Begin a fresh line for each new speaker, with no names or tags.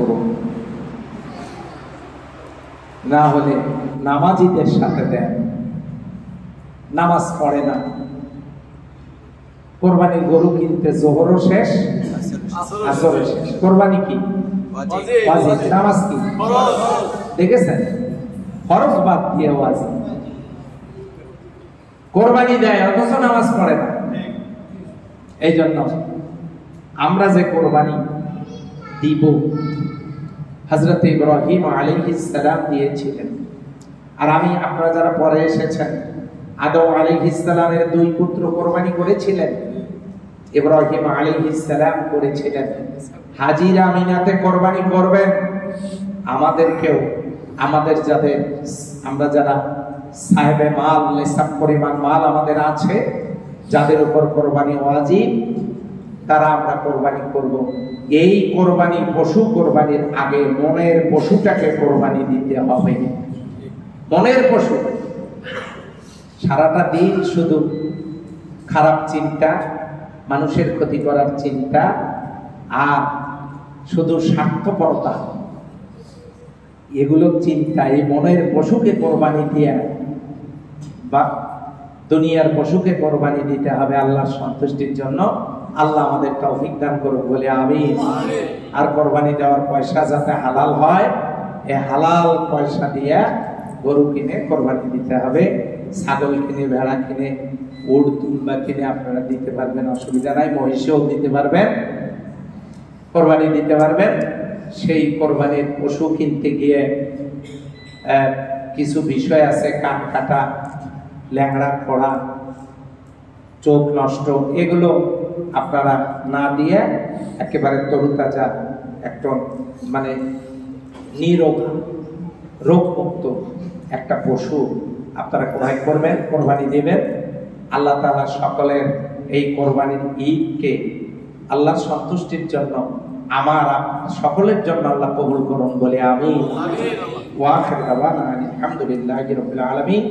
করুন, না হলে নামাজিদের সাথে দেন, নামাজ পড়ে না। কোরবানির গরু কিনতে জোহরও শেষ, আসরও শেষ। কোরবানি কি? ওয়াজিব। নামাজ কি? দেখেছেন, ফরজ বাদ দিয়ে ওয়াজিব। কোরবানি দেয় অথচ নামাজ পড়ে না। এই জন্য আমরা যে কোরবানি দিব, হযরত ইব্রাহিম আলাইহিস সালাম দিয়েছিলেন। আর আমি, আপনারা যারা পরে এসেছেন, আদম আলাইহিস সালামের 2 পুত্র কোরবানি করেছিলেন, ইব্রাহিম আলাইহিস সালাম করেছিলেন। হাজিরা মিনাতে কোরবানি করবেন। আমাদেরকেও, আমাদের যাদের, আমরা যারা সাহেবে মাল, নিসাব পরিমাণ মাল আমাদের আছে, যাদের উপর কোরবানি ওয়াজিব, তারা আমরা কোরবানি করব। এই কোরবানি, পশু কোরবানির আগে মনের পশুটাকে কোরবানি দিতে হবে। মনের পশু। সারাটা দিন শুধু খারাপ চিন্তা, মানুষের ক্ষতি করার চিন্তা, আর শুধু স্বার্থপরতা, এগুলো চিন্তা, এই মনের পশুকে কোরবানি দিয়ে, বা দুনিয়ার পশুকে কোরবানি দিতে হবে আল্লাহর সন্তুষ্টির জন্য। আল্লাহ আমাদের তৌফিক দান করুক বলে আমিন। আর কোরবানি দেওয়ার পয়সা যাতে হালাল হয়, এই হালাল পয়সা দিয়ে গরু কিনে কোরবানি দিতে হবে। ছাগল কিনে, ভেড়া কিনে, উট দুম্বা কিনে আপনারা দিতে পারবেন, অসুবিধা নাই। মহিষও দিতে পারবেন, কোরবানি দিতে পারবেন। সেই কোরবানির পশু কিনতে গিয়ে কিছু বিষয় আছে, কান কাটা, ল্যাংড়া খোড়া, চোখ নষ্ট, এগুলো আপনারা না দিয়ে একেবারে তরুতাজা, একটা মানে নিরোগ, রোগমুক্ত একটা পশু আপনারা ক্রয় করবেন, কোরবানি দেবেন। আল্লাহ তাআলা সকলের এই কোরবানির ঈদকে আল্লাহর সন্তুষ্টির জন্য, আমার সকলের জন্য আল্লাহ কবুল করুন বলে আমিন। ওয়া আখিরু দাওয়ানা আলহামদুলিল্লাহি রাব্বিল আলামিন।